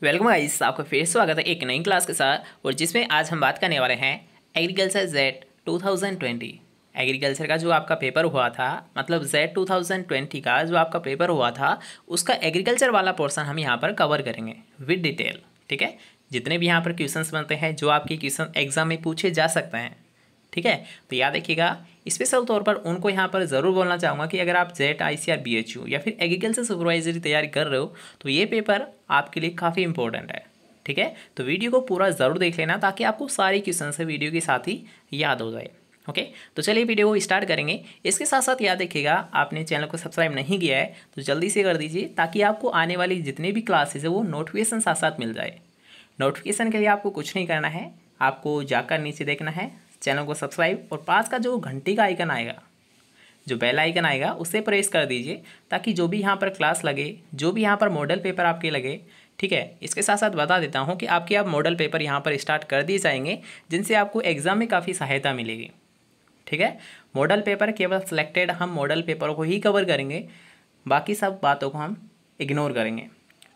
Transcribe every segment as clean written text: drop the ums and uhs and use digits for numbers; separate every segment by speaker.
Speaker 1: Welcome guys, आपका फिर स्वागत है एक नई क्लास के साथ। और जिसमें आज हम बात करने वाले हैं एग्रीकल्चर जेड 2020। एग्रीकल्चर का जो आपका पेपर हुआ था, मतलब जेड 2020 का जो आपका पेपर हुआ था, उसका एग्रीकल्चर वाला पोर्शन हम यहाँ पर कवर करेंगे विद डिटेल। ठीक है, जितने भी यहाँ पर क्वेश्चंस बनते हैं जो आपके क्वेश्चन एग्जाम में पूछे जा सकते हैं, ठीक है, तो याद रखिएगा। स्पेशल तौर पर उनको यहाँ पर ज़रूर बोलना चाहूँगा कि अगर आप जेट ICAR BHU या फिर एग्रीकल्चर सुपरवाइजरी तैयारी कर रहे हो तो ये पेपर आपके लिए काफ़ी इंपॉर्टेंट है। ठीक है, तो वीडियो को पूरा ज़रूर देख लेना ताकि आपको सारी क्वेश्चन से वीडियो के साथ ही याद हो जाए। ओके, तो चलिए वीडियो को स्टार्ट करेंगे। इसके साथ साथ याद रखिएगा, आपने चैनल को सब्सक्राइब नहीं किया है तो जल्दी से कर दीजिए ताकि आपको आने वाली जितनी भी क्लासेज है वो नोटिफिकेशन साथ साथ मिल जाए। नोटिफिकेशन के लिए आपको कुछ नहीं करना है, आपको जाकर नीचे देखना है, चैनल को सब्सक्राइब और पास का जो घंटी का आइकन आएगा, जो बेल आइकन आएगा, उसे प्रेस कर दीजिए ताकि जो भी यहाँ पर क्लास लगे, जो भी यहाँ पर मॉडल पेपर आपके लगे, ठीक है। इसके साथ साथ बता देता हूँ कि आपके अब मॉडल पेपर यहाँ पर स्टार्ट कर दिए जाएंगे जिनसे आपको एग्जाम में काफ़ी सहायता मिलेगी। ठीक है, मॉडल पेपर केवल सिलेक्टेड हम मॉडल पेपर को ही कवर करेंगे, बाकी सब बातों को हम इग्नोर करेंगे।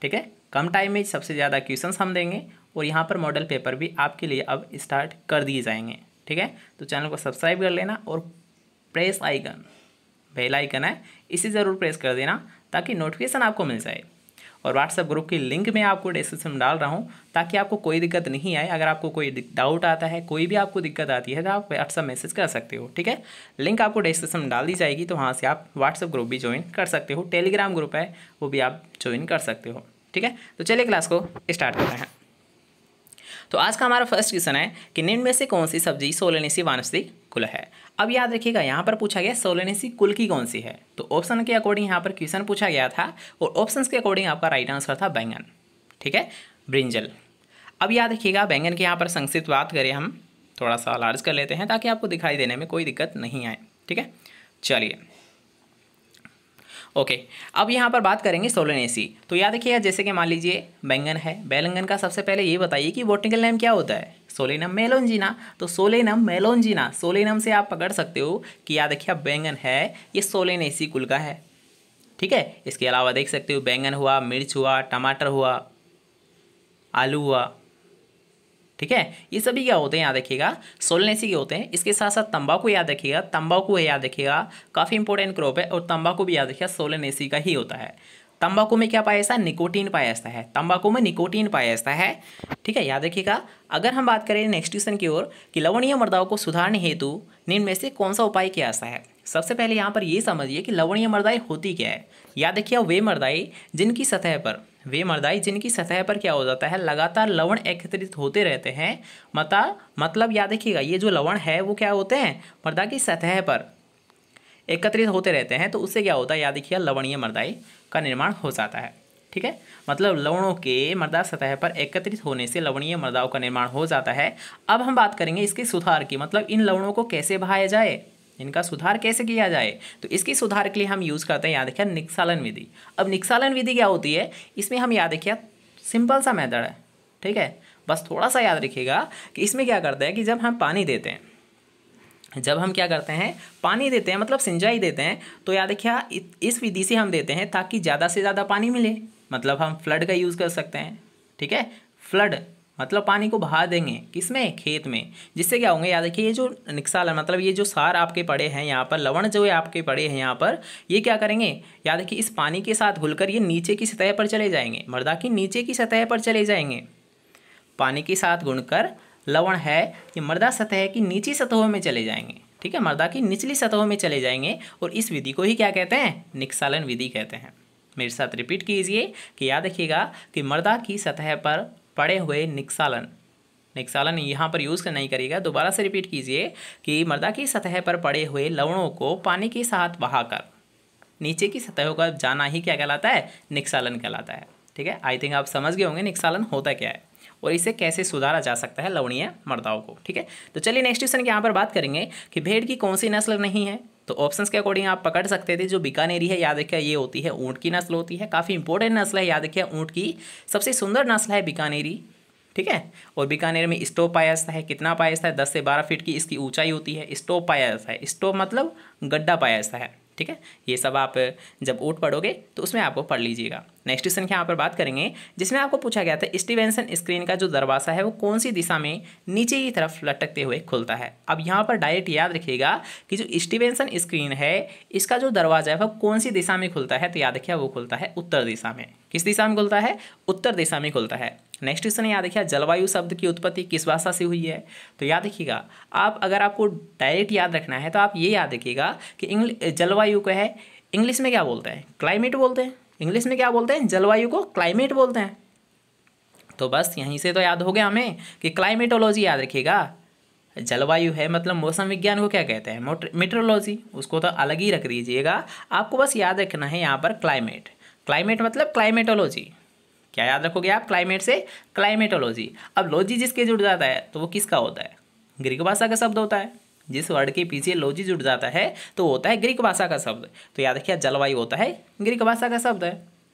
Speaker 1: ठीक है, कम टाइम में सबसे ज़्यादा क्वेश्चंस हम देंगे और यहाँ पर मॉडल पेपर भी आपके लिए अब स्टार्ट कर दिए जाएंगे। ठीक है, तो चैनल को सब्सक्राइब कर लेना और प्रेस आइकन, बेल आइकन है, इसे ज़रूर प्रेस कर देना ताकि नोटिफिकेशन आपको मिल जाए। और व्हाट्सएप ग्रुप की लिंक मैं आपको डिस्क्रिप्शन में डाल रहा हूँ ताकि आपको कोई दिक्कत नहीं आए। अगर आपको कोई डाउट आता है, कोई भी आपको दिक्कत आती है तो आप व्हाट्सएप मैसेज कर सकते हो। ठीक है, लिंक आपको डिस्क्रिप्शन में डाल दी जाएगी, तो वहाँ से आप व्हाट्सएप ग्रुप भी ज्वाइन कर सकते हो। टेलीग्राम ग्रुप है वो भी आप ज्वाइन कर सकते हो। ठीक है, तो चलिए क्लास को स्टार्ट करते हैं। तो आज का हमारा फर्स्ट क्वेश्चन है कि निम्न में से कौन सी सब्जी सोलेनेसी वानस्पतिक कुल है। अब याद रखिएगा, यहाँ पर पूछा गया सोलेनेसी कुल की कौन सी है, तो ऑप्शन के अकॉर्डिंग यहाँ पर क्वेश्चन पूछा गया था और ऑप्शंस के अकॉर्डिंग आपका राइट आंसर था बैंगन। ठीक है, ब्रिंजल। अब याद रखिएगा, बैंगन की यहाँ पर संक्षिप्त बात करें, हम थोड़ा सा लार्ज कर लेते हैं ताकि आपको दिखाई देने में कोई दिक्कत नहीं आए। ठीक है, चलिए ओके, अब यहाँ पर बात करेंगे सोलेनेसी। तो याद रखिएगा, जैसे कि मान लीजिए बैंगन है, बैंगन का सबसे पहले ये बताइए कि बॉटनिकल नेम क्या होता है, सोलेनम मेलोंजिना। तो सोलेनम मेलोंजिना, सोलेनम से आप पकड़ सकते हो कि याद रखिए बैंगन है ये सोलेनेसी कुल का है। ठीक है, इसके अलावा देख सकते हो बैंगन हुआ, मिर्च हुआ, टमाटर हुआ, आलू हुआ। ठीक है, ये सभी क्या होते हैं याद रखिएगा, सोलेनेसी के होते हैं। इसके साथ साथ तंबाकू याद रखिएगा, तंबाकू है याद रखिएगा, काफ़ी इंपॉर्टेंट क्रॉप है और तंबाकू भी याद रखिएगा सोलेनेसी का ही होता है। तंबाकू में क्या पाया जाता है, निकोटीन पाया जाता है, तंबाकू में निकोटीन पाया जाता है। ठीक है, याद रखिएगा। अगर हम बात करें नेक्स्ट क्वेश्चन की ओर कि लवणीय मृदाओं को सुधारने हेतु निम्न में से कौन सा उपाय किया जाता है। सबसे पहले यहाँ पर ये समझिए कि लवणीय मृदाएं होती क्या है। याद रखिए, वे मृदाएं जिनकी सतह पर क्या हो जाता है, लगातार लवण एकत्रित होते रहते हैं। मतलब याद रखिएगा, ये जो लवण है वो क्या होते हैं, मृदा की सतह पर एकत्रित होते रहते हैं, तो उससे क्या होता है, याद रखिएगा, लवणीय मृदाएं का निर्माण हो जाता है। ठीक है, मतलब लवणों के मृदा सतह पर एकत्रित होने से लवणीय मृदाओं का निर्माण हो जाता है। अब हम बात करेंगे इसके सुधार की, मतलब इन लवणों को कैसे बहाया जाए, इनका सुधार कैसे किया जाए। तो इसकी सुधार के लिए हम यूज़ करते हैं, याद रखिए, निक्सालन विधि। अब निक्सालन विधि क्या होती है, इसमें हम याद रखिए सिंपल सा मेथड है। ठीक है, बस थोड़ा सा याद रखिएगा कि इसमें क्या करते हैं कि जब हम पानी देते हैं, पानी देते हैं मतलब सिंचाई देते हैं, तो याद रखिए इस विधि से हम देते हैं ताकि ज़्यादा से ज़्यादा पानी मिले। मतलब हम फ्लड का यूज़ कर सकते हैं। ठीक है, फ्लड मतलब पानी को बहा देंगे किसमें, खेत में, जिससे क्या होंगे, याद रखिए ये जो निक्सालन मतलब ये जो सार आपके पड़े हैं यहाँ पर, लवण जो है आपके पड़े हैं यहाँ पर, ये क्या करेंगे, याद रखिए इस पानी के साथ घुलकर ये नीचे की सतह पर चले जाएंगे, मृदा की नीचे की सतह पर चले जाएंगे। पानी के साथ घुलकर लवण है ये मृदा सतह की नीची सतहों में चले जाएंगे। ठीक है, मृदा की निचली सतहों में चले जाएंगे और इस विधि को ही क्या कहते हैं, निक्सालन विधि कहते हैं। मेरे साथ रिपीट कीजिए कि याद रखिएगा कि मृदा की सतह पर पड़े हुए निक्सालन यहाँ पर यूज़ नहीं करिएगा, दोबारा से रिपीट कीजिए कि मृदा की सतह पर पड़े हुए लवणों को पानी के साथ बहाकर नीचे की सतहों का जाना ही क्या कहलाता है, निक्सालन कहलाता है। ठीक है, आई थिंक आप समझ गए होंगे निक्सालन होता क्या है और इसे कैसे सुधारा जा सकता है लवणीय मृदाओं को। ठीक है, तो चलिए नेक्स्ट क्वेश्चन के यहाँ पर बात करेंगे कि भेड़ की कौन सी नस्ल नहीं है। तो ऑप्शंस के अकॉर्डिंग आप पकड़ सकते थे, जो बीकानेरी है याद रखिए ये होती है ऊँट की नस्ल होती है, काफ़ी इंपॉर्टेंट नस्ल है, याद रखिए ऊँट की सबसे सुंदर नस्ल है बीकानेरी। ठीक है, और बीकानेर में स्टोव पाया जाता है, कितना पाया जाता है, 10 से 12 फीट की इसकी ऊंचाई होती है। स्टोव पाया जाता है, स्टोव मतलब गड्ढा पाया जाता है। ठीक है, ये सब आप जब ऊँट पढ़ोगे तो उसमें आपको पढ़ लीजिएगा। नेक्स्ट क्वेश्चन की यहाँ पर बात करेंगे, जिसमें आपको पूछा गया था स्टीवेंसन स्क्रीन का जो दरवाज़ा है वो कौन सी दिशा में नीचे की तरफ लटकते हुए खुलता है। अब यहाँ पर डायरेक्ट याद रखिएगा कि जो स्टीवेंसन स्क्रीन है इसका जो दरवाज़ा है वह कौन सी दिशा में खुलता है, तो याद रखिए वो खुलता है उत्तर दिशा में। किस दिशा में खुलता है? उत्तर दिशा में खुलता है। नेक्स्ट क्वेश्चन याद रखिए, जलवायु शब्द की उत्पत्ति किस भाषा से हुई है, तो याद रखिएगा आप, अगर आपको डायरेक्ट याद रखना है तो आप ये याद रखिएगा कि जलवायु को है इंग्लिश में क्या बोलते हैं? क्लाइमेट बोलते हैं। इंग्लिश में क्या बोलते हैं? जलवायु को क्लाइमेट बोलते हैं। तो बस यहीं से तो याद हो गया हमें कि क्लाइमेटोलॉजी याद रखिएगा। जलवायु है मतलब मौसम विज्ञान को क्या कहते हैं? मेट्रोलॉजी। उसको तो अलग ही रख दीजिएगा, आपको बस याद रखना है यहाँ पर क्लाइमेट। क्लाइमेट मतलब क्लाइमेटोलॉजी। क्या याद रखोगे आप? क्लाइमेट से क्लाइमेटोलॉजी। अब लॉजी जिसके जुड़ जाता है तो वो किसका होता है? ग्रीक भाषा का शब्द होता है। जिस वर्ड के पीछे लॉजी जुड़ जाता है तो होता है ग्रीक भाषा का शब्द। तो याद रखिए जलवायु होता है ग्रीक भाषा का शब्द है।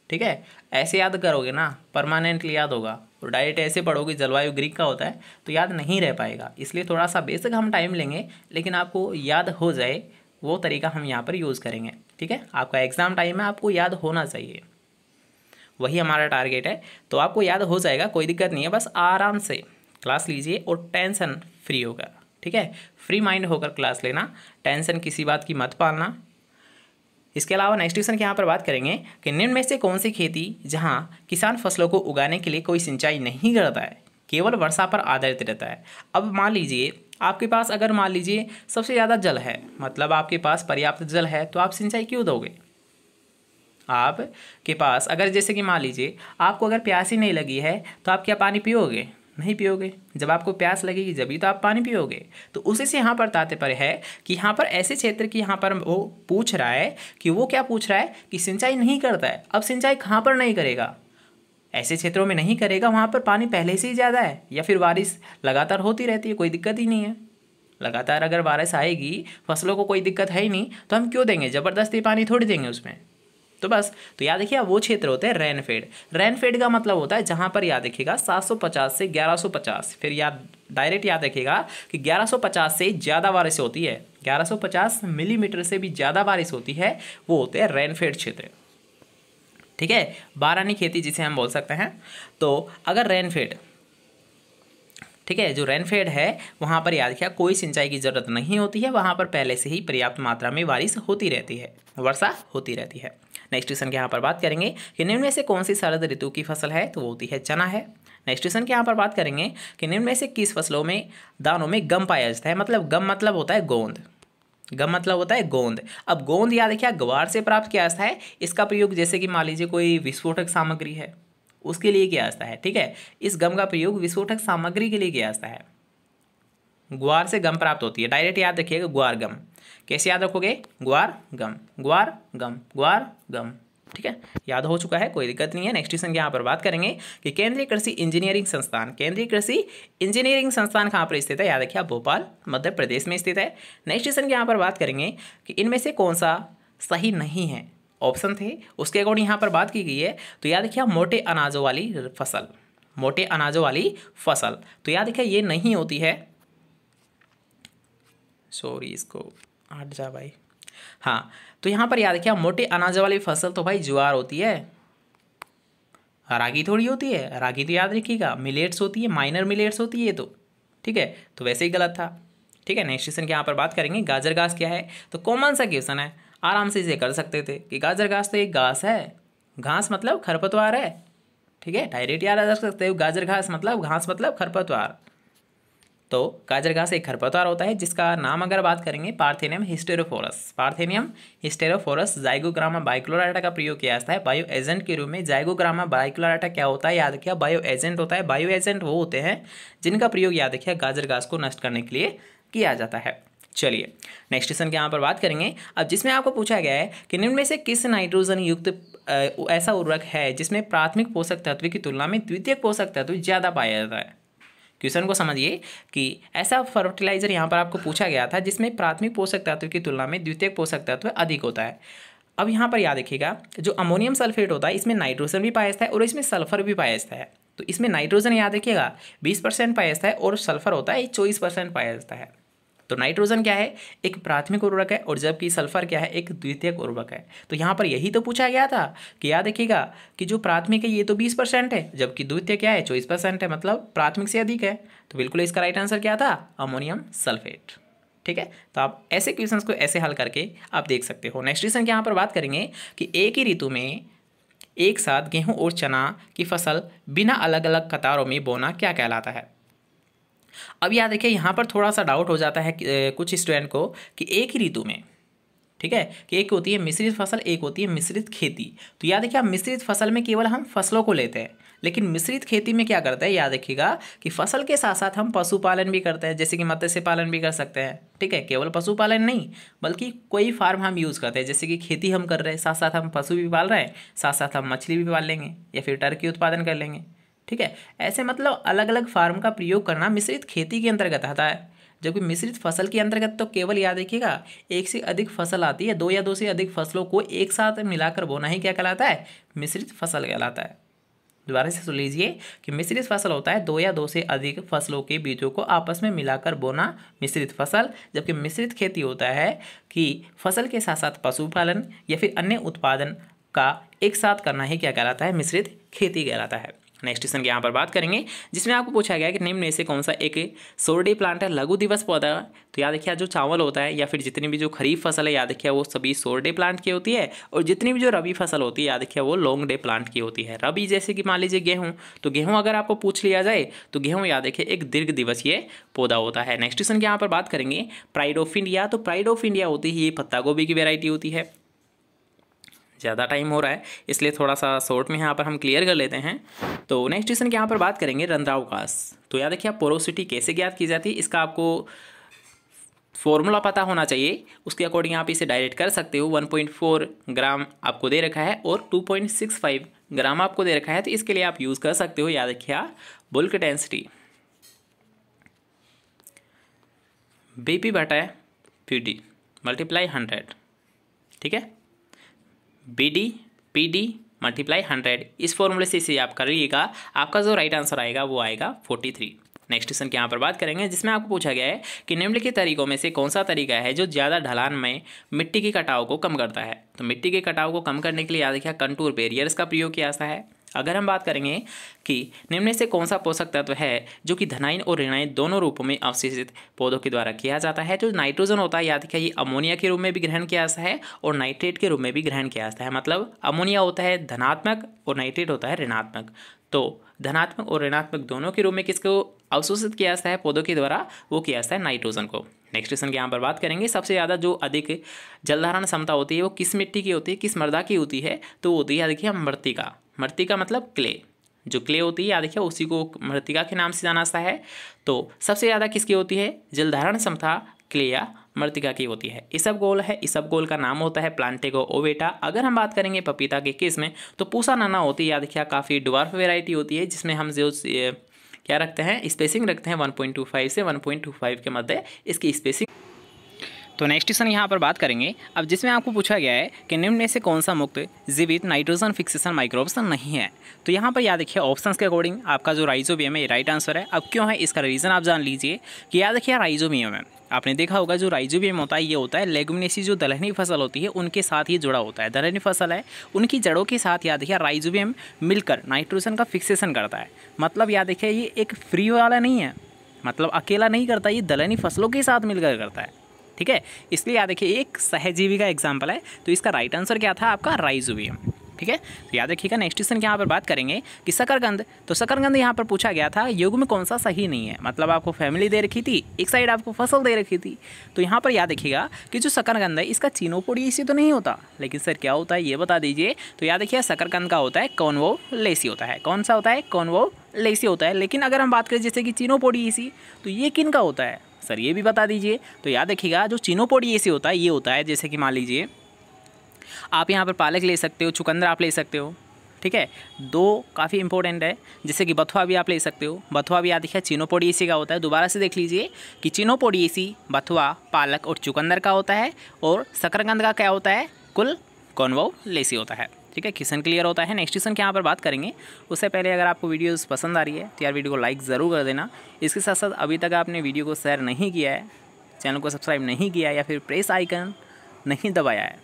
Speaker 1: ठीक है, ऐसे याद करोगे ना परमानेंटली याद होगा, और डायरेक्ट ऐसे पढ़ोगे जलवायु ग्रीक का होता है तो याद नहीं रह पाएगा। इसलिए थोड़ा सा बेसिक हम टाइम लेंगे, लेकिन आपको याद हो जाए वो तरीका हम यहाँ पर यूज़ करेंगे। ठीक है, आपका एग्ज़ाम टाइम है, आपको याद होना चाहिए, वही हमारा टारगेट है। तो आपको याद हो जाएगा, कोई दिक्कत नहीं है, बस आराम से क्लास लीजिए और टेंशन फ्री होगा। ठीक है, फ्री माइंड होकर क्लास लेना, टेंशन किसी बात की मत पालना। इसके अलावा नेक्स्ट क्वेश्चन की यहाँ पर बात करेंगे कि निम्न में से कौन सी खेती जहाँ किसान फसलों को उगाने के लिए कोई सिंचाई नहीं करता है, केवल वर्षा पर आधारित रहता है। अब मान लीजिए आपके पास, अगर मान लीजिए सबसे ज़्यादा जल है, मतलब आपके पास पर्याप्त जल है, तो आप सिंचाई क्यों दोगे? आपके पास अगर जैसे कि मान लीजिए आपको अगर प्यास ही नहीं लगी है तो आप क्या पानी पियोगे? नहीं पियोगे। जब आपको प्यास लगेगी जभी तो आप पानी पियोगे। तो उसी से यहाँ पर तात्पर्य है कि यहाँ पर ऐसे क्षेत्र की यहाँ पर वो पूछ रहा है कि वो क्या पूछ रहा है कि सिंचाई नहीं करता है। अब सिंचाई कहाँ पर नहीं करेगा? ऐसे क्षेत्रों में नहीं करेगा वहाँ पर पानी पहले से ही ज़्यादा है, या फिर बारिश लगातार होती रहती है, कोई दिक्कत ही नहीं है। लगातार अगर बारिश आएगी, फसलों को कोई दिक्कत है ही नहीं, तो हम क्यों देंगे? ज़बरदस्ती पानी थोड़ी देंगे उसमें। तो बस, तो याद रखिए वो क्षेत्र होते हैं रेनफेड। रेनफेड का मतलब होता है जहाँ पर याद रखिएगा 750 से 1150, फिर याद डायरेक्ट याद रखिएगा कि 1150 से ज़्यादा बारिश होती है, 1150 मिलीमीटर से भी ज़्यादा बारिश होती है, वो होते हैं रेनफेड क्षेत्र। ठीक है, बारानी खेती जिसे हम बोल सकते हैं। तो अगर रेनफेड, ठीक है, जो रेनफेड है वहाँ पर याद रखिए कोई सिंचाई की ज़रूरत नहीं होती है, वहाँ पर पहले से ही पर्याप्त मात्रा में बारिश होती रहती है, वर्षा होती रहती है। नेक्स्ट क्वेश्चन के यहाँ पर बात करेंगे कि निम्न में से कौन सी शरद ऋतु की फसल है, तो वो होती है चना है। नेक्स्ट क्वेश्चन के यहाँ पर बात करेंगे कि निम्न में से किस फसलों में दानों में गम पाया जाता है, मतलब गम मतलब होता है गोंद। गम मतलब होता है गोंद। अब गोंद याद रखिए ग्वार से प्राप्त किया जाता है। इसका प्रयोग जैसे कि मान लीजिए कोई विस्फोटक सामग्री है उसके लिए किया जाता है। ठीक है, इस गम का प्रयोग विस्फोटक सामग्री के लिए किया जाता है। ग्वार से गम प्राप्त होती है, डायरेक्ट याद रखिएगा ग्वार गम। कैसे याद रखोगे? ग्वार गम, ग्वार गम, ग्वार गम। ठीक है, याद हो चुका है, कोई दिक्कत नहीं है। नेक्स्ट क्वेश्चन यहाँ पर बात करेंगे कि केंद्रीय कृषि इंजीनियरिंग संस्थान, केंद्रीय कृषि इंजीनियरिंग संस्थान कहाँ पर स्थित है? याद रखिए भोपाल मध्य प्रदेश में स्थित है। नेक्स्ट क्वेश्चन यहाँ पर बात करेंगे कि इनमें से कौन सा सही नहीं है। ऑप्शन थे उसके अकॉर्डिंग यहाँ पर बात की गई है। तो याद रखिए मोटे अनाजों वाली फसल, मोटे अनाजों वाली फसल, तो याद रखिए ये नहीं होती है। सॉरी, इसको हट जा भाई। हाँ, तो यहाँ पर याद रखिए मोटे अनाज वाली फसल तो भाई ज्वार होती है, रागी थोड़ी होती है। रागी तो याद रखिएगा मिलेट्स होती है, माइनर मिलेट्स होती है। तो ठीक है, तो वैसे ही गलत था। ठीक है, नेक्स्ट क्वेश्चन के यहाँ पर बात करेंगे गाजर घास क्या है। तो कॉमन सा क्वेश्चन है, आराम से इसे कर सकते थे कि गाजर घास तो एक घास है, घास मतलब खरपतवार है। ठीक है, डायरेक्ट याद रख सकते हो गाजर घास मतलब घास मतलब खरपतवार। तो गाजर घास एक खरपतवार होता है जिसका नाम अगर बात करेंगे parthenium hysterophorus, parthenium hysterophorus. Zygogramma बाइक्लोराटा का प्रयोग किया जाता है बायो एजेंट के रूप में। जाइगोग्रामा बाइक्लोराटा क्या होता है? याद रखिए बायो एजेंट होता है। बायो एजेंट वो होते हैं जिनका प्रयोग याद रखिए गाजर घास को नष्ट करने के लिए किया जाता है। चलिए नेक्स्ट क्वेश्चन के यहाँ पर बात करेंगे, अब जिसमें आपको पूछा गया है कि निम्न में से किस नाइट्रोजन युक्त ऐसा उर्वरक है जिसमें प्राथमिक पोषक तत्व की तुलना में द्वितीयक पोषक तत्व ज़्यादा पाया जाता है। क्वेश्चन को समझिए कि ऐसा फर्टिलाइजर यहाँ पर आपको पूछा गया था जिसमें प्राथमिक पोषक तत्व की तुलना में द्वितीयक पोषक तत्व अधिक होता है। अब यहाँ पर याद रखिएगा जो अमोनियम सल्फेट होता है इसमें नाइट्रोजन भी पाया जाता है और इसमें सल्फर भी पाया जाता है। तो इसमें नाइट्रोजन याद रखिएगा 20% पाया जाता है और सल्फर होता है 24% पाया जाता है। तो नाइट्रोजन क्या है, एक प्राथमिक उर्वरक है, और जबकि सल्फर क्या है, एक द्वितीयक उर्वरक है। तो यहाँ पर यही तो पूछा गया था कि याद रखिएगा कि जो प्राथमिक है ये तो 20% है, जबकि द्वितीय क्या है 24% है, मतलब प्राथमिक से अधिक है। तो बिल्कुल इसका राइट आंसर क्या था, अमोनियम सल्फेट। ठीक है, तो आप ऐसे क्वेश्चंस को ऐसे हल करके आप देख सकते हो। नेक्स्ट क्वेश्चन के यहाँ पर बात करेंगे कि एक ही ऋतु में एक साथ गेहूं और चना की फसल बिना अलग अलग कतारों में बोना क्या कहलाता है। अब याद देखिए यहाँ पर थोड़ा सा डाउट हो जाता है कुछ स्टूडेंट को कि एक ही ऋतु में, ठीक है, कि एक होती है मिश्रित फसल, एक होती है मिश्रित खेती। तो याद देखिए मिश्रित फसल में केवल हम फसलों को लेते हैं, लेकिन मिश्रित खेती में क्या करते हैं, याद रखिएगा कि फसल के साथ साथ हम पशुपालन भी करते हैं, जैसे कि मत्स्य पालन भी कर सकते हैं। ठीक है, केवल पशुपालन नहीं बल्कि कोई फार्म हम यूज़ करते हैं, जैसे कि खेती हम कर रहे हैं, साथ साथ हम पशु भी पाल रहे हैं, साथ साथ हम मछली भी पाल लेंगे या फिर टर्की उत्पादन कर लेंगे। ठीक है, ऐसे मतलब अलग अलग फार्म का प्रयोग करना मिश्रित खेती के अंतर्गत आता है। जबकि मिश्रित फसल के अंतर्गत तो केवल याद रखिएगा एक से अधिक फसल आती है, दो या दो से अधिक फसलों को एक साथ मिलाकर बोना ही क्या कहलाता है, मिश्रित फसल कहलाता है। दोबारा से सुन लीजिए कि मिश्रित फसल होता है दो या दो से अधिक फसलों के बीजों को आपस में मिलाकर बोना मिश्रित फसल, जबकि मिश्रित खेती होता है कि फसल के साथ साथ पशुपालन या फिर अन्य उत्पादन का एक साथ करना ही क्या कहलाता है, मिश्रित खेती कहलाता है। नेक्स्ट क्वेश्चन की यहाँ पर बात करेंगे जिसमें आपको पूछा गया कि निम्न में से कौन सा एक सोरडे प्लांट है, लघु दिवस पौधा। तो याद रखिए जो चावल होता है या फिर जितनी भी जो खरीफ फसल है याद रखिए वो सभी सोरडे प्लांट की होती है, और जितनी भी जो रबी फसल होती है याद रखिए वो लॉन्ग डे प्लांट की होती है। रबी जैसे कि मान लीजिए गेहूँ, तो गेहूँ अगर आपको पूछ लिया जाए तो गेहूँ याद रखिए एक दीर्घ दिवसीय पौधा होता है। नेक्स्ट क्वेश्चन की यहाँ पर बात करेंगे प्राइड ऑफ इंडिया। तो प्राइड ऑफ इंडिया होती है ये पत्ता गोभी की वेराइटी होती है। ज़्यादा टाइम हो रहा है इसलिए थोड़ा सा शॉर्ट में यहाँ पर हम क्लियर कर लेते हैं। तो नेक्स्ट क्वेश्चन के यहाँ पर बात करेंगे रंध्रावकाश। तो याद रखिए आप पोरोसिटी कैसे ज्ञात की जाती है, इसका आपको फॉर्मूला पता होना चाहिए, उसके अकॉर्डिंग आप इसे डायरेक्ट कर सकते हो। 1.4 ग्राम आपको दे रखा है और 2.65 ग्राम आपको दे रखा है, तो इसके लिए आप यूज़ कर सकते हो। याद रखिए बुल्क डेंसिटी BP/PD मल्टीप्लाई 100, ठीक है, PD मल्टीप्लाई 100। इस फॉर्मूले से इसे आप करिएगा, आपका जो राइट आंसर आएगा वो आएगा 43। नेक्स्ट क्वेश्चन के यहाँ पर बात करेंगे जिसमें आपको पूछा गया है कि निम्नलिखित तरीकों में से कौन सा तरीका है जो ज़्यादा ढलान में मिट्टी के कटाव को कम करता है। तो मिट्टी के कटाव को कम करने के लिए याद रखिए कंटूर बैरियर्स का प्रयोग किया जाता है। अगर हम बात करेंगे कि निम्न में से कौन सा पोषक तत्व है जो कि धनाइन और ऋणाइन दोनों रूपों में अवशोषित पौधों के द्वारा किया जाता है, तो नाइट्रोजन होता है याद रखिए ये अमोनिया के रूप में भी ग्रहण किया जाता है और नाइट्रेट के रूप में भी ग्रहण किया जाता है। मतलब अमोनिया होता है धनात्मक और नाइट्रेट होता है ऋणात्मक। तो धनात्मक और ऋणात्मक दोनों के रूप में किसको अवशोषित किया जाता है पौधों के द्वारा, वो किया जाता है नाइट्रोजन को। नेक्स्ट क्वेश्चन के यहाँ पर बात करेंगे सबसे ज़्यादा जो अधिक जलधारण क्षमता होती है वो किस मिट्टी की होती है, किस मृदा की होती है, तो वो होती है याद रखिए मृत्तिका। मृत्तिका मतलब क्ले, जो क्ले होती है याद रखिए उसी को मृत्तिका के नाम से जाना जाता है। तो सबसे ज़्यादा किसकी होती है, जलधारण क्षमता क्ले या मृत्तिका की होती है। इसबगोल है, इसबगोल का नाम होता है प्लांटेगो ओवेटा। अगर हम बात करेंगे पपीता के केस में तो पूसा नाना होती है याद रखिए, काफ़ी ड्वार्फ वेराइटी होती है जिसमें हम जो क्या रखते हैं, स्पेसिंग रखते हैं 1.25 से 1.25 के मध्य इसकी स्पेसिंग। तो नेक्स्ट क्वेश्चन यहाँ पर बात करेंगे अब जिसमें आपको पूछा गया है कि निम्न में से कौन सा मुक्त जीवित नाइट्रोजन फिक्सेशन माइक्रोब्स नहीं है। तो यहाँ पर याद रखिए ऑप्शंस के अकॉर्डिंग आपका जो राइजोबियम है ये राइट आंसर है। अब क्यों है इसका रीज़न आप जान लीजिए कि याद रखिए राइजोबियम है, आपने देखा होगा जो राइजोबियम होता है ये होता है लेगुमिनेसी जो दलहनी फसल होती है उनके साथ ही जुड़ा होता है। दलहनी फसल है उनकी जड़ों के साथ याद रखिए राइजोबियम मिलकर नाइट्रोजन का फिक्सेशन करता है। मतलब याद रखिए ये एक फ्री वाला नहीं है, मतलब अकेला नहीं करता, ये दलहनी फसलों के साथ मिलकर करता है। ठीक है, इसलिए याद रखिए एक सहजीवी का एग्जाम्पल है। तो इसका राइट आंसर क्या था आपका राइजोबियम। ठीक है, तो याद रखिएगा। नेक्स्ट क्वेश्चन के यहाँ पर बात करेंगे कि शकरकंद। तो शकरकंद यहाँ पर पूछा गया था युग में कौन सा सही नहीं है। मतलब आपको फैमिली दे रखी थी, एक साइड आपको फसल दे रखी थी। तो यहाँ पर याद रखिएगा कि जो शकरकंद है इसका चिनोपोडियेसी तो नहीं होता, लेकिन सर क्या होता है ये बता दीजिए। तो याद रखिए शकरकंद का होता है कॉन्वोलेसी होता है। कौन सा होता है, कॉन्वोलेसी होता है। लेकिन अगर हम बात करें जैसे कि चिनोपोडियेसी तो ये किन का होता है सर, ये भी बता दीजिए। तो याद रखिएगा जो चिनोपोडियेसी होता है ये होता है जैसे कि मान लीजिए आप यहाँ पर पालक ले सकते हो, चुकंदर आप ले सकते हो। ठीक है, दो काफ़ी इंपॉर्टेंट है, जैसे कि बथुआ भी आप ले सकते हो। बथुआ भी याद रखिए चिनोपोडियेसी का होता है। दोबारा से देख लीजिए कि चिनोपोडियेसी बथुआ, पालक और चुकंदर का होता है, और शकरकंद का क्या होता है, कुल कॉन्वोलेसी होता है। ठीक है, क्वेश्चन क्लियर होता है। नेक्स्ट क्वेश्चन के यहाँ पर बात करेंगे उससे पहले अगर आपको वीडियोस पसंद आ रही है तो यार वीडियो को लाइक ज़रूर कर देना। इसके साथ साथ अभी तक आपने वीडियो को शेयर नहीं किया है चैनल को सब्सक्राइब नहीं किया या फिर प्रेस आइकन नहीं दबाया है,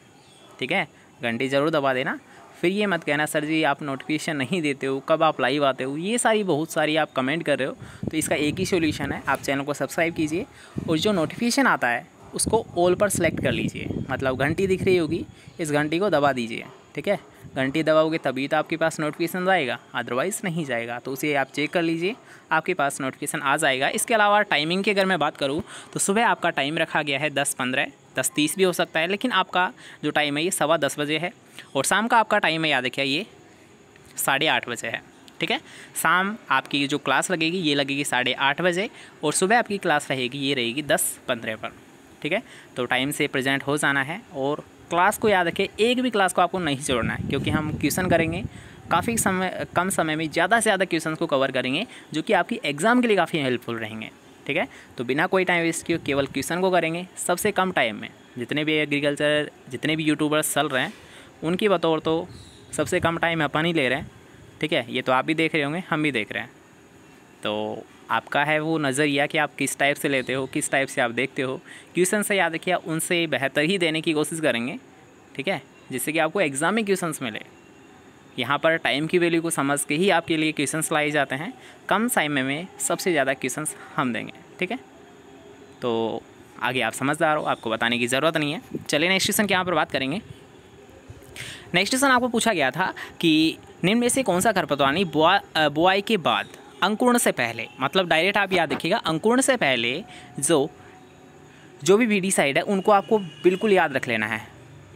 Speaker 1: ठीक है, घंटी ज़रूर दबा देना। फिर ये मत कहना सर जी आप नोटिफिकेशन नहीं देते हो, कब आप लाइव आते हो, ये सारी बहुत सारी आप कमेंट कर रहे हो। तो इसका एक ही सॉल्यूशन है, आप चैनल को सब्सक्राइब कीजिए और जो नोटिफिकेशन आता है उसको ऑल पर सेलेक्ट कर लीजिए। मतलब घंटी दिख रही होगी, इस घंटी को दबा दीजिए, ठीक है। घंटी दबाओगे तभी तो आपके पास नोटिफिकेशन आएगा, अदरवाइज़ नहीं जाएगा। तो उसे आप चेक कर लीजिए, आपके पास नोटिफिकेशन आ जाएगा। इसके अलावा टाइमिंग की अगर मैं बात करूँ तो सुबह आपका टाइम रखा गया है 10:15, 10:30 भी हो सकता है, लेकिन आपका जो टाइम है ये 10:15 बजे है। और शाम का आपका टाइम है, याद रखिए, ये 8:30 बजे है, ठीक है। शाम आपकी जो क्लास लगेगी ये लगेगी 8:30 बजे और सुबह आपकी क्लास रहेगी ये रहेगी 10:15 पर, ठीक है। तो टाइम से प्रेजेंट हो जाना है और क्लास को याद रखें, एक भी क्लास को आपको नहीं छोड़ना है, क्योंकि हम क्वेश्चन करेंगे काफ़ी कम समय में ज़्यादा से ज़्यादा क्वेश्चन को कवर करेंगे, जो कि आपकी एग्ज़ाम के लिए काफ़ी हेल्पफुल रहेंगे, ठीक है। तो बिना कोई टाइम वेस्ट किए केवल क्वेश्चन को करेंगे सबसे कम टाइम में। जितने भी एग्रीकल्चर जितने भी यूट्यूबर्स चल रहे हैं उनकी बतौर तो सबसे कम टाइम अपन ही ले रहे हैं, ठीक है। ये तो आप भी देख रहे होंगे, हम भी देख रहे हैं। तो आपका है वो नज़रिया कि आप किस टाइप से लेते हो, किस टाइप से आप देखते हो। क्वेश्चन से याद रखिए उनसे बेहतर ही देने की कोशिश करेंगे, ठीक है, जिससे कि आपको एग्ज़ाम में क्वेश्चंस मिले। यहाँ पर टाइम की वैल्यू को समझ के ही आपके लिए क्वेश्चंस लाए जाते हैं। कम समय में सबसे ज़्यादा क्वेश्चंस हम देंगे, ठीक है। तो आगे आप समझदार हो, आपको बताने की ज़रूरत नहीं है। चलिए नेक्स्ट क्वेश्चन की यहाँ पर बात करेंगे। नेक्स्ट क्वेश्चन आपको पूछा गया था कि निम्न में से कौन सा खरपतवार बुआई के बाद अंकुरण से पहले, मतलब डायरेक्ट आप याद रखिएगा, अंकुरण से पहले जो भी वीडीसाइड है उनको आपको बिल्कुल याद रख लेना है।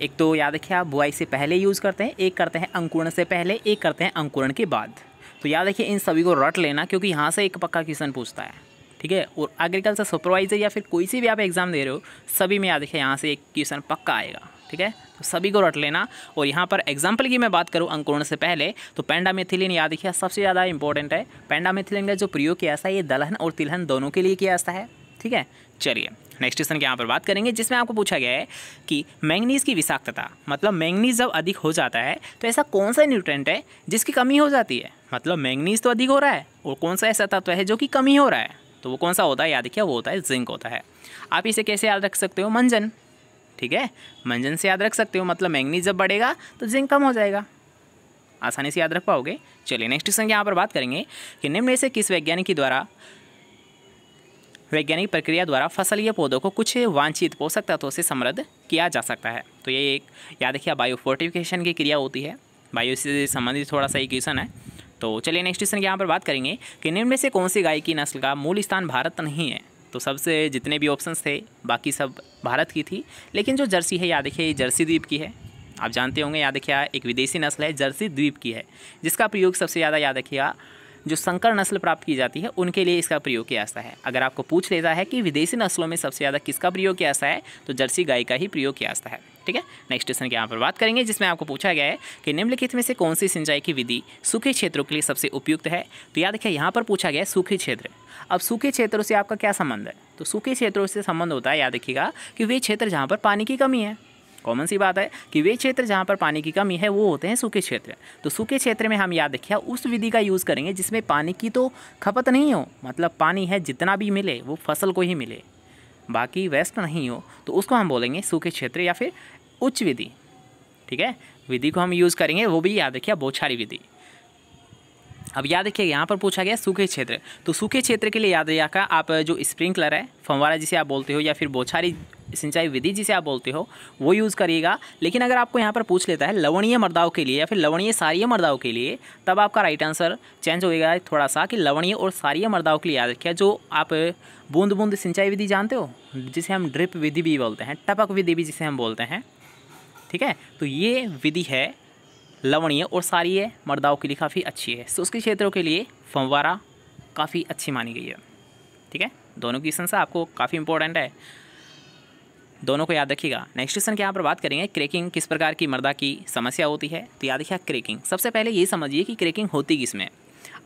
Speaker 1: एक तो याद रखिए आप बुआई से पहले यूज़ करते हैं, एक करते हैं अंकुरण से पहले, एक करते हैं अंकुरण के बाद। तो याद रखिए इन सभी को रट लेना, क्योंकि यहाँ से एक पक्का क्वेश्चन पूछता है, ठीक है। और एग्रीकल्चर सुपरवाइजर या फिर कोई सी भी आप एग्ज़ाम दे रहे हो, सभी में याद रखिए यहाँ से एक क्वेश्चन पक्का आएगा, ठीक है। तो सभी को रट लेना। और यहाँ पर एग्जाम्पल की मैं बात करूँ अंकुरण से पहले, तो पेंडामेथिलिन याद रखिए सबसे ज़्यादा इंपॉर्टेंट है। पेंडामेथिलिन का जो प्रयोग किया जाता है ये दलहन और तिलहन दोनों के लिए किया जाता है, ठीक है। चलिए नेक्स्ट क्वेश्चन की यहाँ पर बात करेंगे, जिसमें आपको पूछा गया है कि मैंगनीज़ की विषाक्तता, मतलब मैंगनीज़ जब अधिक हो जाता है तो ऐसा कौन सा न्यूट्रेंट है जिसकी कमी हो जाती है। मतलब मैंगनीज़ तो अधिक हो रहा है और कौन सा ऐसा तत्व है जो कि कमी हो रहा है, तो वो कौन सा होता है, याद रखिए वो होता है जिंक होता है। आप इसे कैसे याद रख सकते हो, मंजन, ठीक है, मंजन से याद रख सकते हो। मतलब मैंगनीज जब बढ़ेगा तो जिंक कम हो जाएगा, आसानी से याद रख पाओगे। चलिए नेक्स्ट क्वेश्चन यहाँ पर बात करेंगे कि निम्न में से किस वैज्ञानिक प्रक्रिया द्वारा फसलीय पौधों को कुछ वांछित पोषक तत्वों से समृद्ध किया जा सकता है। तो ये एक याद रखिए बायोफोर्टिफिकेशन की क्रिया होती है, बायो से संबंधित थोड़ा सा एक क्वेश्चन है। तो चलिए नेक्स्ट क्वेश्चन यहाँ पर बात करेंगे कि निम्न में से कौन सी गाय की नस्ल का मूल स्थान भारत नहीं है। तो सबसे जितने भी ऑप्शंस थे बाकी सब भारत की थी, लेकिन जो जर्सी है याद रखिए जर्सी द्वीप की है, आप जानते होंगे। याद रखिए एक विदेशी नस्ल है जर्सी द्वीप की है, जिसका प्रयोग सबसे ज़्यादा याद रखिएगा जो संकर नस्ल प्राप्त की जाती है उनके लिए इसका प्रयोग किया जाता है। अगर आपको पूछ लेता है कि विदेशी नस्लों में सबसे ज़्यादा किसका प्रयोग किया जाता है, तो जर्सी गाय का ही प्रयोग किया जाता है, ठीक है। नेक्स्ट क्वेश्चन की यहाँ पर बात करेंगे, जिसमें आपको पूछा गया है कि निम्नलिखित में से कौन सी सिंचाई की विधि सूखे क्षेत्रों के लिए सबसे उपयुक्त है। तो याद रखिए यहाँ पर पूछा गया है सूखे क्षेत्र। अब सूखे क्षेत्रों से आपका क्या संबंध है, तो सूखे क्षेत्रों से संबंध होता है याद रखिएगा कि वे क्षेत्र जहाँ पर पानी की कमी है। कॉमन सी बात है कि वे क्षेत्र जहाँ पर पानी की कमी है वो होते हैं सूखे क्षेत्र। तो सूखे क्षेत्र में हम याद रखिए उस विधि का यूज़ करेंगे जिसमें पानी की तो खपत नहीं हो, मतलब पानी है जितना भी मिले वो फसल को ही मिले, बाकी वेस्ट नहीं हो, तो उसको हम बोलेंगे सूखे क्षेत्र या फिर उच्च विधि, ठीक है। विधि को हम यूज़ करेंगे वो भी याद रखिए बौछारी विधि। अब याद रखिए यहाँ पर पूछा गया सूखे क्षेत्र, तो सूखे क्षेत्र के लिए याद रखिएगा आप जो स्प्रिंकलर है, फव्वारा जिसे आप बोलते हो, या फिर बौछारी सिंचाई विधि जिसे आप बोलते हो वो यूज़ करिएगा। लेकिन अगर आपको यहाँ पर पूछ लेता है लवणीय मृदाओं के लिए या फिर लवणीय सारीय मृदाओं के लिए, तब आपका राइट आंसर चेंज होएगा थोड़ा सा कि लवणीय और सारीय मृदाओं के लिए याद रखिए जो आप बूंद बूंद सिंचाई विधि जानते हो, जिसे हम ड्रिप विधि भी बोलते हैं, टपक विधि भी जिसे हम बोलते हैं, ठीक है। तो ये विधि है लवणीय और सारीय मृदाओं के लिए काफ़ी अच्छी है। शुष्क क्षेत्रों के लिए फव्वारा काफ़ी अच्छी मानी गई है, ठीक है। दोनों क्वेश्चन से आपको काफ़ी इंपॉर्टेंट है, दोनों को याद रखिएगा। नेक्स्ट क्वेश्चन के यहाँ पर बात करेंगे क्रैकिंग किस प्रकार की मृदा की समस्या होती है। तो याद रखिए क्रैकिंग, सबसे पहले ये समझिए कि क्रैकिंग होती किसमें।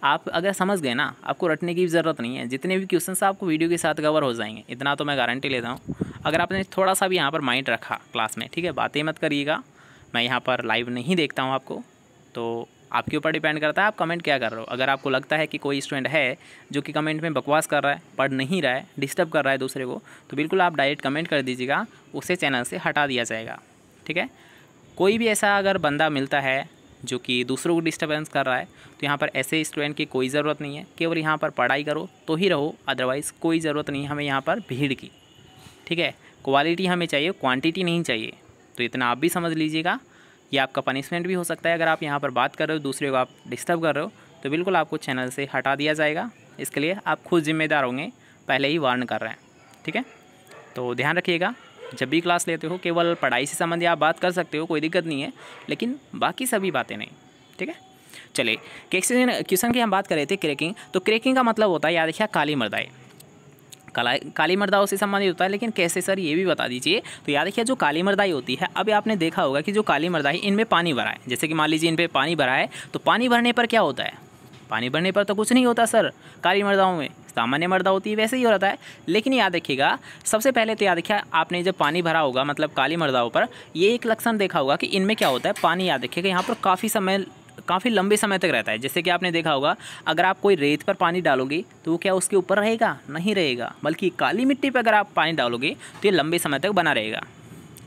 Speaker 1: आप अगर समझ गए ना, आपको रटने की ज़रूरत नहीं है, जितने भी क्वेश्चन आपको वीडियो के साथ कवर हो जाएंगे, इतना तो मैं गारंटी लेता हूँ। अगर आपने थोड़ा सा भी यहाँ पर माइंड रखा क्लास में, ठीक है, बातें मत करिएगा, मैं यहाँ पर लाइव नहीं देखता हूँ आपको, तो आपके ऊपर डिपेंड करता है आप कमेंट क्या कर रहे हो। अगर आपको लगता है कि कोई स्टूडेंट है जो कि कमेंट में बकवास कर रहा है, पढ़ नहीं रहा है, डिस्टर्ब कर रहा है दूसरे को, तो बिल्कुल आप डायरेक्ट कमेंट कर दीजिएगा, उसे चैनल से हटा दिया जाएगा। ठीक है, कोई भी ऐसा अगर बंदा मिलता है जो कि दूसरों को डिस्टर्बेंस कर रहा है, तो यहाँ पर ऐसे स्टूडेंट की कोई ज़रूरत नहीं है। केवल यहाँ पर पढ़ाई करो तो ही रहो, अदरवाइज़ कोई ज़रूरत नहीं हमें यहाँ पर भीड़ की। ठीक है, क्वालिटी हमें चाहिए, क्वांटिटी नहीं चाहिए। तो इतना आप भी समझ लीजिएगा। ये आपका पनिशमेंट भी हो सकता है। अगर आप यहाँ पर बात कर रहे हो, दूसरे को आप डिस्टर्ब कर रहे हो, तो बिल्कुल आपको चैनल से हटा दिया जाएगा। इसके लिए आप खुद जिम्मेदार होंगे, पहले ही वार्न कर रहे हैं। ठीक है, तो ध्यान रखिएगा, जब भी क्लास लेते हो केवल पढ़ाई से संबंधित आप बात कर सकते हो, कोई दिक्कत नहीं है, लेकिन बाकी सभी बातें नहीं। ठीक है, चलिए क्वेश्चन की हम बात कर रहे थे क्रैकिंग। तो क्रैकिंग का मतलब होता है, याद रखिए, काली मर्दाई। काली मर्दाओं से संबंधित होता है, लेकिन कैसे सर ये भी बता दीजिए। तो याद रखिए, जो काली मर्दाई होती है, अभी आपने देखा होगा कि जो काली मर्दाई, इनमें पानी भरा है। जैसे कि मान लीजिए इन पे पानी भरा है, तो पानी भरने पर क्या होता है? पानी भरने पर तो कुछ नहीं होता सर। काली मर्दाओं में सामान्य मर्दा होती है, वैसे ही हो रहा है। लेकिन याद रखिएगा, सबसे पहले तो याद रखिए, आपने जब पानी भरा होगा मतलब काली मर्दाओं पर, ये एक लक्षण देखा होगा कि इनमें क्या होता है, पानी, याद रखिएगा, यहाँ पर काफ़ी लंबे समय तक रहता है। जैसे कि आपने देखा होगा, अगर आप कोई रेत पर पानी डालोगे तो वो क्या उसके ऊपर रहेगा? नहीं रहेगा, बल्कि काली मिट्टी पर अगर आप पानी डालोगे तो ये लंबे समय तक बना रहेगा।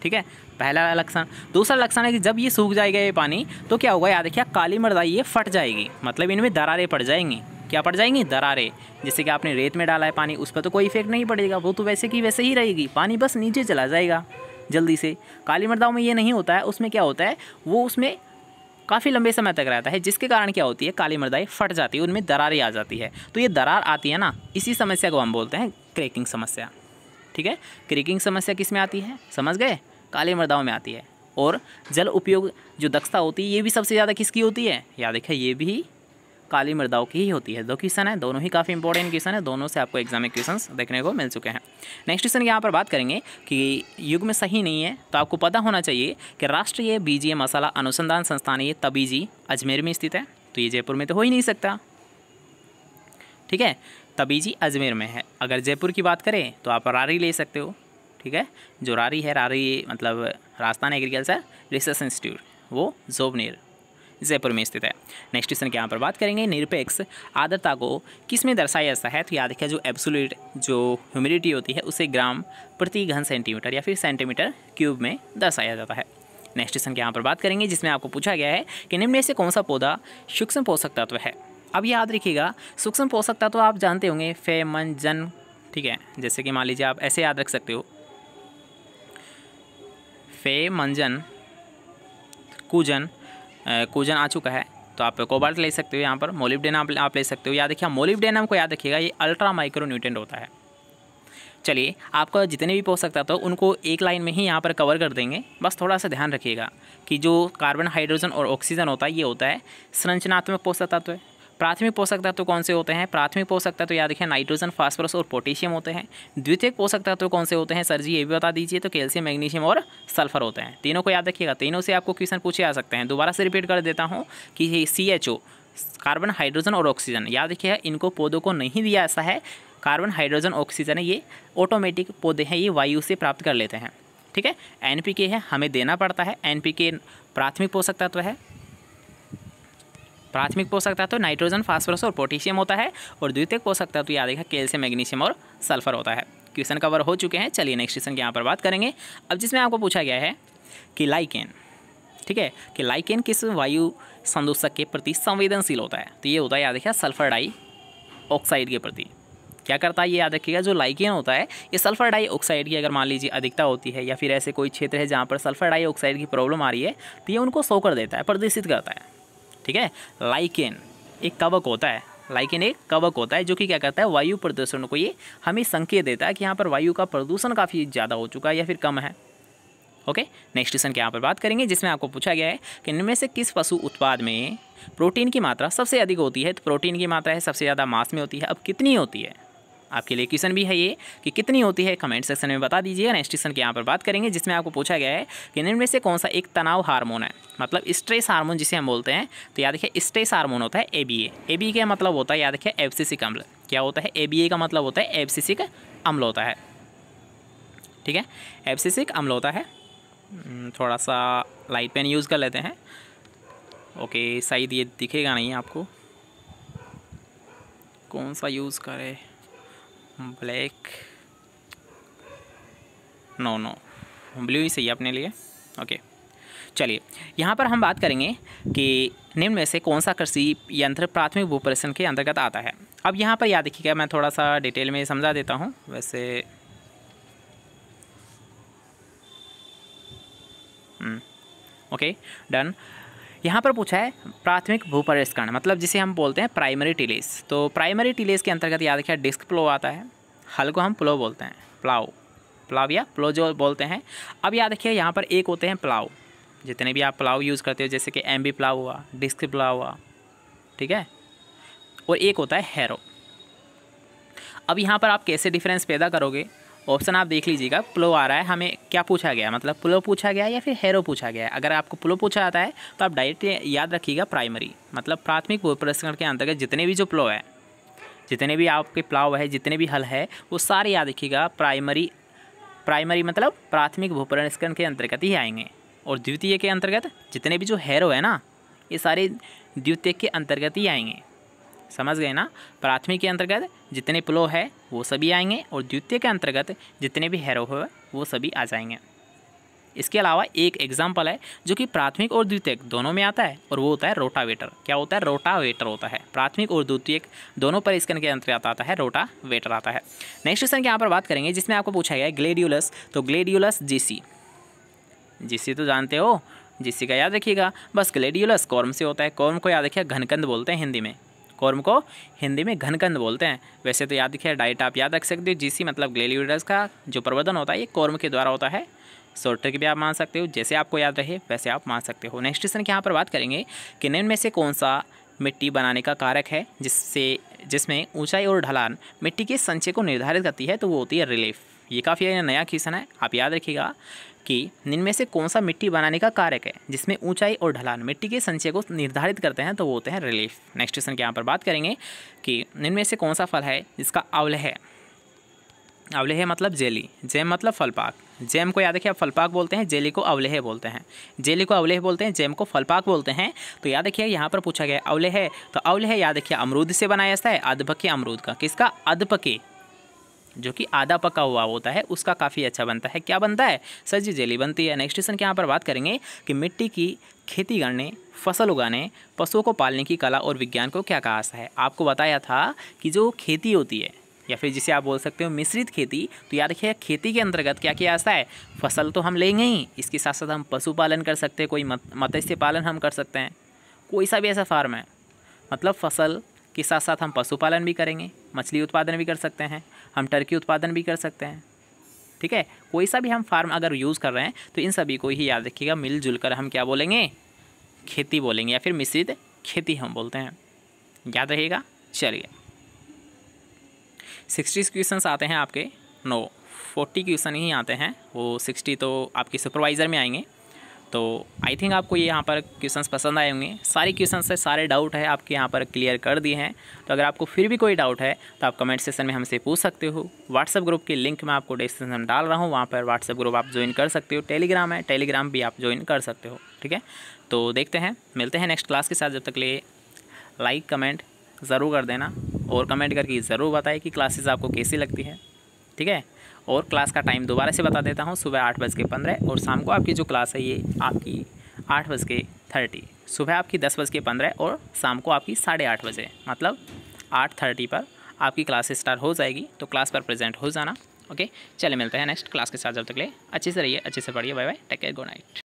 Speaker 1: ठीक है, पहला लक्षण। दूसरा लक्षण है कि जब ये सूख जाएगा ये पानी, तो क्या होगा, याद रखिए, काली मर्दाई ये फट जाएगी, मतलब इनमें दरारें पड़ जाएंगी। क्या पड़ जाएंगी? दरारें। जैसे कि आपने रेत में डाला है पानी, उस पर तो कोई इफेक्ट नहीं पड़ेगा, वो तो वैसे की वैसे ही रहेगी, पानी बस नीचे चला जाएगा जल्दी से। काली मर्दाओं में ये नहीं होता है, उसमें क्या होता है, वो उसमें काफ़ी लंबे समय तक रहता है, जिसके कारण क्या होती है, काली मर्दाई फट जाती है, उनमें दरारें आ जाती है। तो ये दरार आती है ना, इसी समस्या को हम बोलते हैं क्रैकिंग समस्या। ठीक है, क्रैकिंग समस्या किस में आती है, समझ गए? काली मर्दाओं में आती है। और जल उपयोग जो दक्षता होती है, ये भी सबसे ज़्यादा किसकी होती है? याद रखिए, ये भी काली मर्दाओं की ही होती है। दो क्वेश्चन है, दोनों ही काफ़ी इंपॉर्टेंट क्वेश्चन है, दोनों से आपको एग्जाम में क्वेश्चंस देखने को मिल चुके हैं। नेक्स्ट क्वेश्चन यहाँ पर बात करेंगे कि युग में सही नहीं है, तो आपको पता होना चाहिए कि राष्ट्रीय बीजीय मसाला अनुसंधान संस्थान ये तबीजी अजमेर में स्थित है। तो ये जयपुर में तो हो ही नहीं सकता। ठीक है, तबीजी अजमेर में है। अगर जयपुर की बात करें तो आप रारी ले सकते हो। ठीक है, जो रारी है, रारी मतलब राजस्थान एग्रीकल्चर रिसर्च इंस्टीट्यूट, वो जोबनेर जयपुर में स्थित है। नेक्स्ट क्वेश्चन के यहाँ पर बात करेंगे, निरपेक्ष आर्द्रता को किस में दर्शाया जाता है? तो याद रखिए, जो एब्सोल्यूट जो ह्यूमिडिटी होती है उसे ग्राम प्रति घन सेंटीमीटर या फिर सेंटीमीटर क्यूब में दर्शाया जाता है। नेक्स्ट क्वेश्चन के यहाँ पर बात करेंगे, जिसमें आपको पूछा गया है कि निम्न में से कौन सा पौधा सूक्ष्म पोषक तत्व है? अब याद रखिएगा, सूक्ष्म पोषक तत्व आप जानते होंगे, फे, मन, जन। ठीक है, जैसे कि मान लीजिए आप ऐसे याद रख सकते हो, फे, मंजन, कूजन। कूजन आ चुका है, तो आप कोबाल्ट ले सकते हो। यहाँ पर मोलिब्डेनम आप ले सकते हो। याद रखिए, मोलिब्डेनम को याद रखिएगा, ये अल्ट्रा माइक्रो न्यूट्रेंट होता है। चलिए, आपका जितने भी पोषक तत्व उनको एक लाइन में ही यहाँ पर कवर कर देंगे। बस थोड़ा सा ध्यान रखिएगा कि जो कार्बन, हाइड्रोजन और ऑक्सीजन होता है, ये होता है संरचनात्मक पोषक तत्व है। प्राथमिक पोषक तत्व कौन से होते हैं? प्राथमिक पोषक तत्व याद रखिए, नाइट्रोजन, फास्फोरस और पोटेशियम होते हैं। द्वितीयक पोषक तत्व कौन से होते हैं सर जी, ये भी बता दीजिए। तो कैल्शियम, मैग्नीशियम और सल्फर होते हैं। तीनों को याद रखिएगा, तीनों से आपको क्वेश्चन पूछे जा सकते हैं। दोबारा से रिपीट कर देता हूँ कि CHO, कार्बन, हाइड्रोजन और ऑक्सीजन, याद रखिएगा, इनको पौधों को नहीं दिया ऐसा है। कार्बन, हाइड्रोजन, ऑक्सीजन है, ये ऑटोमेटिक पौधे हैं, ये वायु से प्राप्त कर लेते हैं। ठीक है, NPK है, हमें देना पड़ता है। NPK प्राथमिक पोषक तत्व है। प्राथमिक पोषक तत्व नाइट्रोजन, फास्फोरस और पोटेशियम होता है। और द्वितीयक पोषक तत्व याद रखिएगा, कैल्शियम, मैग्नीशियम और सल्फर होता है। क्वेश्चन कवर हो चुके हैं। चलिए नेक्स्ट क्वेश्चन की यहाँ पर बात करेंगे। अब जिसमें आपको पूछा गया है कि लाइकेन, ठीक है, कि लाइकेन किस वायु संदूषक के प्रति संवेदनशील होता है? तो ये होता है, याद रखिएगा, सल्फर डाइऑक्साइड के प्रति। क्या करता है ये याद रखिएगा, जो लाइकेन होता है ये सल्फर डाइऑक्साइड की अगर मान लीजिए अधिकता होती है, या फिर ऐसे कोई क्षेत्र है जहाँ पर सल्फर डाइऑक्साइड की प्रॉब्लम आ रही है, तो ये उनको शो कर देता है, प्रदर्शित करता है। ठीक है, लाइकेन एक कवक होता है। लाइकेन एक कवक होता है जो कि क्या करता है, वायु प्रदूषण को ये हमें संकेत देता है कि यहाँ पर वायु का प्रदूषण काफ़ी ज़्यादा हो चुका है या फिर कम है। ओके, नेक्स्ट क्वेश्चन के यहाँ पर बात करेंगे, जिसमें आपको पूछा गया है कि इनमें से किस पशु उत्पाद में प्रोटीन की मात्रा सबसे अधिक होती है? तो प्रोटीन की मात्रा है सबसे ज़्यादा मांस में होती है। अब कितनी होती है, आपके लिए क्वेश्चन भी है ये कि कितनी होती है, कमेंट सेक्शन में बता दीजिए। नेक्स्ट क्वेश्चन के यहाँ पर बात करेंगे, जिसमें आपको पूछा गया है कि इनमें से कौन सा एक तनाव हार्मोन है, मतलब स्ट्रेस हार्मोन जिसे हम बोलते हैं। तो याद रखिए, स्ट्रेस हार्मोन होता है ABA। ABA का मतलब होता है, याद रखिए, एब्सिसिक अम्ल। क्या होता है? ABA का मतलब होता है एब्सिसिक अम्ल होता है। ठीक है, एब्सिसिक अम्ल होता है। थोड़ा सा लाइट पेन यूज़ कर लेते हैं। ओके, शायद ये दिखेगा नहीं आपको, कौन सा यूज़ करें, ब्लैक, नो ब्लू ही सही है अपने लिए। ओके, चलिए यहाँ पर हम बात करेंगे कि निम्न में से कौन सा कृषि यंत्र प्राथमिक भूपरिष्करण के अंतर्गत आता है। अब यहाँ पर याद रखिएगा, मैं थोड़ा सा डिटेल में समझा देता हूँ। वैसे ओके, डन। यहाँ पर पूछा है प्राथमिक भूपरिष्करण, मतलब जिसे हम बोलते हैं प्राइमरी टिलेज। तो प्राइमरी टिलेज के अंतर्गत याद रखिए डिस्क प्लो आता है, हल को हम प्लो बोलते हैं, प्लाव या प्लो जो बोलते हैं। अब याद रखिए यहाँ पर एक होते हैं प्लाव, जितने भी आप प्लाव यूज़ करते हो, जैसे कि एमबी प्लाव हुआ, डिस्क प्लाव हुआ, ठीक है, और एक होता है हैरो। अब यहाँ पर आप कैसे डिफरेंस पैदा करोगे, ऑप्शन आप देख लीजिएगा। प्लो आ रहा है, हमें क्या पूछा गया, मतलब प्लो पूछा गया या फिर हैरो पूछा गया है। अगर आपको प्लो पूछा जाता है तो आप डायरेक्ट याद रखिएगा प्राइमरी, मतलब प्राथमिक भूपरिष्करण के अंतर्गत जितने भी जो प्लो है, जितने भी आपके प्लाव है, जितने भी हल है, वो सारे याद रखिएगा प्राइमरी मतलब प्राथमिक भूपरिष्करण के अंतर्गत ही आएंगे। और द्वितीय के अंतर्गत जितने भी जो हैरो है ना, ये सारे द्वितीय के अंतर्गत ही आएंगे। समझ गए ना, प्राथमिक के अंतर्गत जितने प्लो है वो सभी आएंगे, और द्वितीय के अंतर्गत जितने भी हैरो है वो सभी आ जाएंगे। इसके अलावा एक एग्जाम्पल है जो कि प्राथमिक और द्वितीयक दोनों में आता है, और वो होता है रोटावेटर। क्या होता है, रोटावेटर होता है। प्राथमिक और द्वितीयक दोनों परिष्करण के अंतर्गत आता है, रोटावेटर आता है। नेक्स्ट क्वेश्चन की यहाँ पर बात करेंगे, जिसमें आपको पूछा गया है ग्लेडियोलस। तो ग्लेडियोलस जीसी तो जानते हो, जीसी का याद रखिएगा। बस ग्लेडियोलस कॉर्म से होता है, कॉर्म को याद रखिएगा घनकंद बोलते हैं हिंदी में, कॉर्म को हिंदी में घनकंद बोलते हैं। वैसे तो याद रखिए डाइट आप याद रख सकते हो, जीसी मतलब ग्लेडियोलस का जो प्रवर्धन होता है ये कॉर्म के द्वारा होता है। शॉर्ट ट्रिक भी आप मान सकते हो, जैसे आपको याद रहे वैसे आप मान सकते हो। नेक्स्ट क्वेश्चन की यहाँ पर बात करेंगे कि निम्न में से कौन सा मिट्टी बनाने का कारक है जिसमें ऊंचाई और ढलान मिट्टी के संचय को निर्धारित करती है, तो वो होती है रिलीफ। ये काफ़ी नया क्वेश्चन है, आप याद रखिएगा कि निम्न में से कौन सा मिट्टी बनाने का कारक है जिसमें ऊंचाई और ढलान मिट्टी के संचय को निर्धारित करते हैं, तो वो होते हैं रिलीफ। नेक्स्ट क्वेश्चन के यहाँ पर बात करेंगे कि निम्न में से कौन सा फल है जिसका अवलेह मतलब जेली, जैम मतलब फलपाक। जैम को याद रखिए आप फलपाक बोलते हैं, जेली को अवलेह बोलते हैं। जेली को अवलेह बोलते हैं, जैम को फलपाक बोलते हैं। तो याद रखिए यहाँ पर पूछा गया अवलेह, तो अवलेह याद रखिए अमरूद से बनाया जाता है, अधपके अमरूद का। किसका, अधपके, जो कि आधा पका हुआ होता है उसका काफ़ी अच्छा बनता है। क्या बनता है, सर जी जेली बनती है। नेक्स्ट क्वेश्चन के यहाँ पर बात करेंगे कि मिट्टी की खेती करने, फसल उगाने, पशुओं को पालने की कला और विज्ञान को क्या कहा है। आपको बताया था कि जो खेती होती है, या फिर जिसे आप बोल सकते हो मिश्रित खेती, तो याद रखिए खेती के अंतर्गत क्या किया जाता है, फसल तो हम लेंगे ही, इसके साथ साथ हम पशुपालन कर सकते हैं, कोई मत्स्य पालन हम कर सकते हैं, कोई सा भी ऐसा फार्म है, मतलब फसल के साथ साथ हम पशुपालन भी करेंगे, मछली उत्पादन भी कर सकते हैं, हम टर्की उत्पादन भी कर सकते हैं। ठीक है, कोई सा भी हम फार्म अगर यूज़ कर रहे हैं तो इन सभी को ही याद रखिएगा, मिलजुल कर हम क्या बोलेंगे, खेती बोलेंगे, या फिर मिश्रित खेती हम बोलते हैं। याद रहेगा। चलिए 60 क्वेश्चन आते हैं आपके, 40 क्वेश्चन ही आते हैं, वो 60 तो आपके सुपरवाइज़र में आएंगे। तो आई थिंक आपको ये यहाँ पर क्वेश्चंस पसंद आए होंगे। सारे क्वेश्चंस से सारे डाउट है आपके यहाँ पर क्लियर कर दिए हैं। तो अगर आपको फिर भी कोई डाउट है तो आप कमेंट सेक्शन में हमसे पूछ सकते हो। व्हाट्सएप ग्रुप की लिंक मैं आपको डिस्क्रिप्शन में डाल रहा हूँ, वहाँ पर व्हाट्सएप ग्रुप आप ज्वाइन कर सकते हो। टेलीग्राम है, टेलीग्राम भी आप ज्वाइन कर सकते हो। ठीक है, तो देखते हैं, मिलते हैं नेक्स्ट क्लास के साथ। जब तक लिए लाइक कमेंट ज़रूर कर देना, और कमेंट करके ज़रूर बताएं कि क्लासेस आपको कैसी लगती है। ठीक है, और क्लास का टाइम दोबारा से बता देता हूँ, सुबह 8:15 और शाम को आपकी जो क्लास है ये आपकी 8:30। सुबह आपकी 10:15 और शाम को आपकी 8:30 बजे, मतलब 8:30 पर आपकी क्लास स्टार्ट हो जाएगी। तो क्लास पर प्रेजेंट हो जाना। ओके, चले मिलते हैं नेक्स्ट क्लास के साथ। जब तक ले अच्छे से रहिए, अच्छे से पढ़िए। Bye bye, take care, good night.